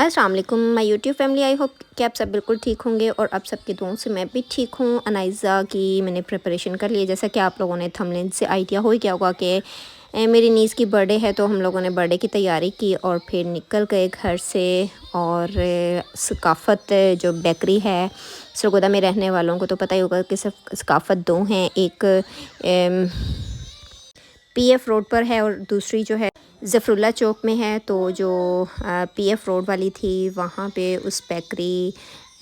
अस्सलाम वालेकुम my YouTube family. I hope कि आप सब बिल्कुल ठीक होंगे और आप सबकी दुआओं से मैं भी ठीक हूँ। अनाइज़ा की मैंने प्रिपरेशन कर ली है। जैसा कि आप लोगों ने थंबनेल से आइडिया हो ही गया होगा कि मेरी नीज़ की बर्थडे है, तो हम लोगों ने बर्थडे की तैयारी की और फिर निकल गए घर से। और सकाफ़त जो बेकरी है सरगोदा में रहने वालों को तो पता ही होगा कि सकाफ़त दो हैं, एक पीएफ रोड पर है और दूसरी जो है ज़फ़रुल्ला चौक में है। तो जो पीएफ रोड वाली थी वहाँ पे उस बेकरी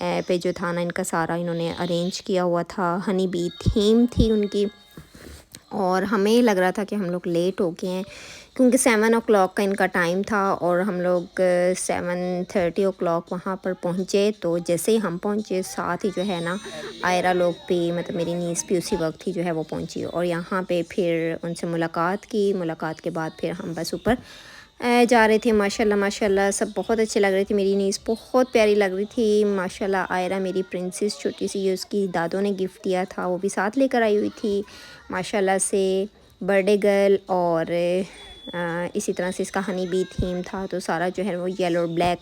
पे जो था ना, इनका सारा इन्होंने अरेंज किया हुआ था। हनी बी थीम थी उनकी, और हमें लग रहा था कि हम लोग लेट हो गए हैं क्योंकि 7 o'clock का इनका टाइम था और हम लोग 7:30 o'clock वहाँ पर पहुँचे। तो जैसे ही हम पहुँचे साथ ही जो है ना आयरा लोग भी, मतलब मेरी नीस भी उसी वक्त ही जो है वो पहुँची और यहाँ पे फिर उनसे मुलाकात की। मुलाकात के बाद फिर हम बस ऊपर जा रहे थे। माशाल्लाह माशाल्लाह सब बहुत अच्छे लग रहे थे। मेरी नीस बहुत प्यारी लग रही थी माशाल्लाह। आयरा मेरी प्रिंसेस छोटी सी, ये उसकी दादों ने गिफ्ट दिया था, वो भी साथ लेकर आई हुई थी माशाल्लाह से, बर्थडे गर्ल। और इसी तरह से इसका हनी बी थीम था, तो सारा जो है वो येलो और ब्लैक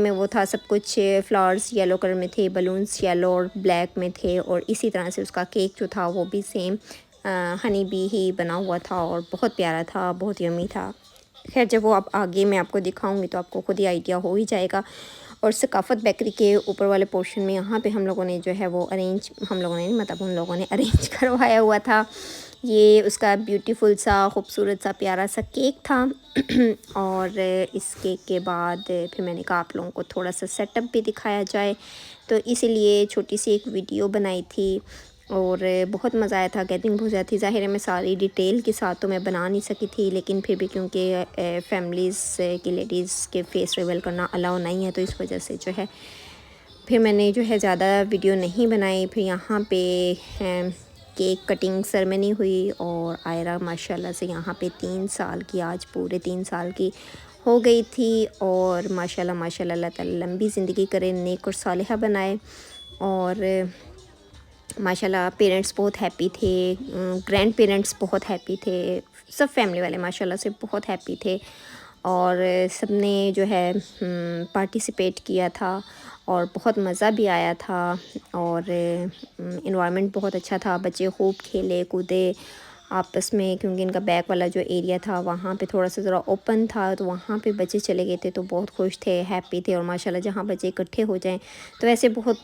में वो था सब कुछ। फ्लावर्स येलो कलर में थे, बलून्स येलो और ब्लैक में थे, और इसी तरह से उसका केक जो था वो भी सेम हनी बी ही बना हुआ था और बहुत प्यारा था, बहुत यम्मी था। खैर जब वो आप आगे मैं आपको दिखाऊंगी तो आपको खुद ही आइडिया हो ही जाएगा। और सकाफ़त बेकरी के ऊपर वाले पोर्शन में यहाँ पे हम लोगों ने जो है वो अरेंज, हम लोगों ने नहीं मतलब उन लोगों ने अरेंज करवाया हुआ था। ये उसका ब्यूटीफुल सा खूबसूरत सा प्यारा सा केक था। और इस केक के बाद फिर मैंने कहा आप लोगों को थोड़ा सा सेटअप भी दिखाया जाए, तो इसीलिए छोटी सी एक वीडियो बनाई थी और बहुत मज़ा आया था। गैदरिंग बहुत ज़्यादा थी, ज़ाहिर है मैं सारी डिटेल के साथ तो मैं बना नहीं सकी थी, लेकिन फिर भी क्योंकि फैमिलीज़ की लेडीज़ के फेस रिवील करना अलाउ नहीं है, तो इस वजह से जो है फिर मैंने जो है ज़्यादा वीडियो नहीं बनाई। फिर यहाँ पे केक कटिंग सेरेमनी हुई और आयरा माशाल्लाह से यहाँ पे 3 साल की, आज पूरे 3 साल की हो गई थी। और माशाल्लाह माशाल्लाह अल्लाह ताला लंबी ज़िंदगी करे, नेक और सालिहा बनाए। और माशाल्लाह पेरेंट्स बहुत हैप्पी थे, ग्रैंड पेरेंट्स बहुत हैप्पी थे, सब फैमिली वाले माशाल्लाह से बहुत हैप्पी थे। और सब ने जो है पार्टिसिपेट किया था और बहुत मज़ा भी आया था। और इन्वायरमेंट बहुत अच्छा था, बच्चे खूब खेले कूदे आपस में, क्योंकि इनका बैक वाला जो एरिया था वहाँ पे थोड़ा सा ज़रा ओपन था, तो वहाँ पे बच्चे चले गए थे तो बहुत खुश थे, हैप्पी थे। और माशाल्लाह जहाँ बच्चे इकट्ठे हो जाएं तो वैसे बहुत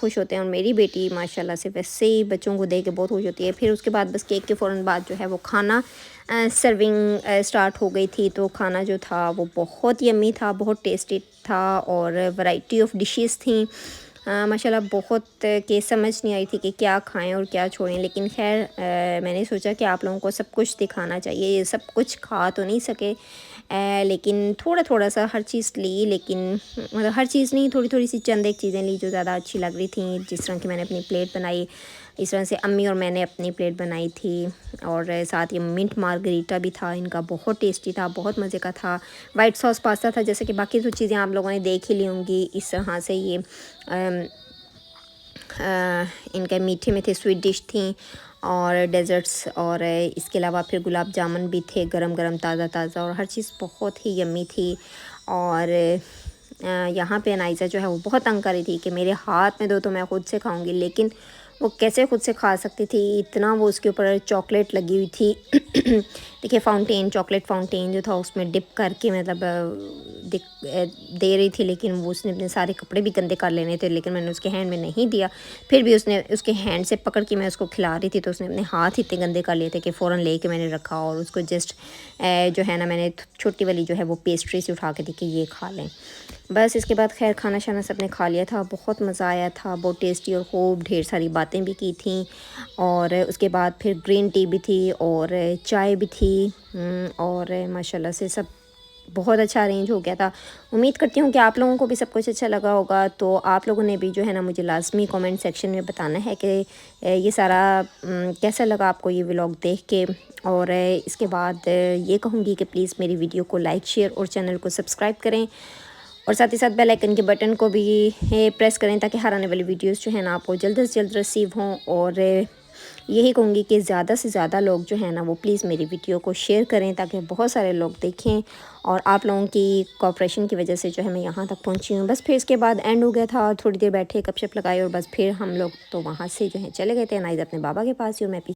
खुश होते हैं, और मेरी बेटी माशाल्लाह से वैसे ही बच्चों को देख के बहुत खुश होती है। फिर उसके बाद बस केक के फ़ौरन बाद जो है वो खाना सर्विंग स्टार्ट हो गई थी। तो खाना जो था वो बहुत यम्मी था, बहुत टेस्टी था और वैरायटी ऑफ डिशेस थी माशाल्लाह। बहुत के समझ नहीं आई थी कि क्या खाएं और क्या छोड़ें, लेकिन खैर मैंने सोचा कि आप लोगों को सब कुछ दिखाना चाहिए। ये सब कुछ खा तो नहीं सके लेकिन थोड़ा थोड़ा सा हर चीज़ ली, लेकिन मतलब हर चीज़ नहीं, थोड़ी थोड़ी सी चंद एक चीज़ें ली जो ज़्यादा अच्छी लग रही थी। जिस तरह की मैंने अपनी प्लेट बनाई, इस तरह से अम्मी और मैंने अपनी प्लेट बनाई थी। और साथ ही मिंट मार्गरीटा भी था इनका, बहुत टेस्टी था, बहुत मज़े का था। वाइट सॉस पास्ता था, जैसे कि बाकी तो चीज़ें आप लोगों ने देख ही ली होंगी। इस तरह से ये इनके मीठे में थे, स्वीट डिश थी और डेज़र्ट्स, और इसके अलावा फिर गुलाब जामुन भी थे, गरम गरम ताज़ा ताज़ा, और हर चीज़ बहुत ही यम्मी थी। और यहाँ पे अनाइज़ा जो है वो बहुत तंग कर रही थी कि मेरे हाथ में दो तो मैं ख़ुद से खाऊंगी, लेकिन वो कैसे खुद से खा सकती थी, इतना वो उसके ऊपर चॉकलेट लगी हुई थी। देखिए फाउंटेन, चॉकलेट फाउंटेन जो था उसमें डिप करके मतलब दे रही थी, लेकिन वो उसने अपने सारे कपड़े भी गंदे कर लेने थे, लेकिन मैंने उसके हैंड में नहीं दिया। फिर भी उसने उसके हैंड से पकड़ के मैं उसको खिला रही थी, तो उसने अपने हाथ इतने गंदे कर लिए थे कि फ़ौरन लेके मैंने रखा और उसको जस्ट जो है ना, मैंने छोटी वाली जो है वो पेस्ट्री से उठा के दी कि ये खा लें। बस इसके बाद खैर खाना शाना सब ने खा लिया था, बहुत मज़ा आया था, बहुत टेस्टी, और खूब ढेर सारी बातें भी की थी। और उसके बाद फिर ग्रीन टी भी थी और चाय भी थी। और माशाल्लाह से सब बहुत अच्छा अरेंज हो गया था। उम्मीद करती हूँ कि आप लोगों को भी सब कुछ अच्छा लगा होगा। तो आप लोगों ने भी जो है ना मुझे लाजमी कमेंट सेक्शन में बताना है कि ये सारा कैसा लगा आपको ये व्लॉग देख के। और इसके बाद ये कहूँगी कि प्लीज़ मेरी वीडियो को लाइक, शेयर और चैनल को सब्सक्राइब करें, और साथ ही साथ बेल आइकन के बटन को भी प्रेस करें ताकि हर आने वाली वीडियोस जो है ना आपको जल्द से जल्द रिसीव हों। और یہی کہوں گی کہ زیادہ سے زیادہ لوگ جو ہیں نا وہ پلیز میری ویڈیو کو شیئر کریں تاکہ بہت سارے لوگ دیکھیں، اور آپ لوگوں کی کوآپریشن کی وجہ سے جو ہے میں یہاں تک پہنچی ہوں۔ بس پھر اس کے بعد اینڈ ہو گیا تھا، تھوڑی دیر بیٹھے گپ شپ لگائے اور بس پھر ہم لوگ تو وہاں سے جو ہے چلے گئے تھے۔ نائز اپنے بابا کے پاس ہی ہوں، میں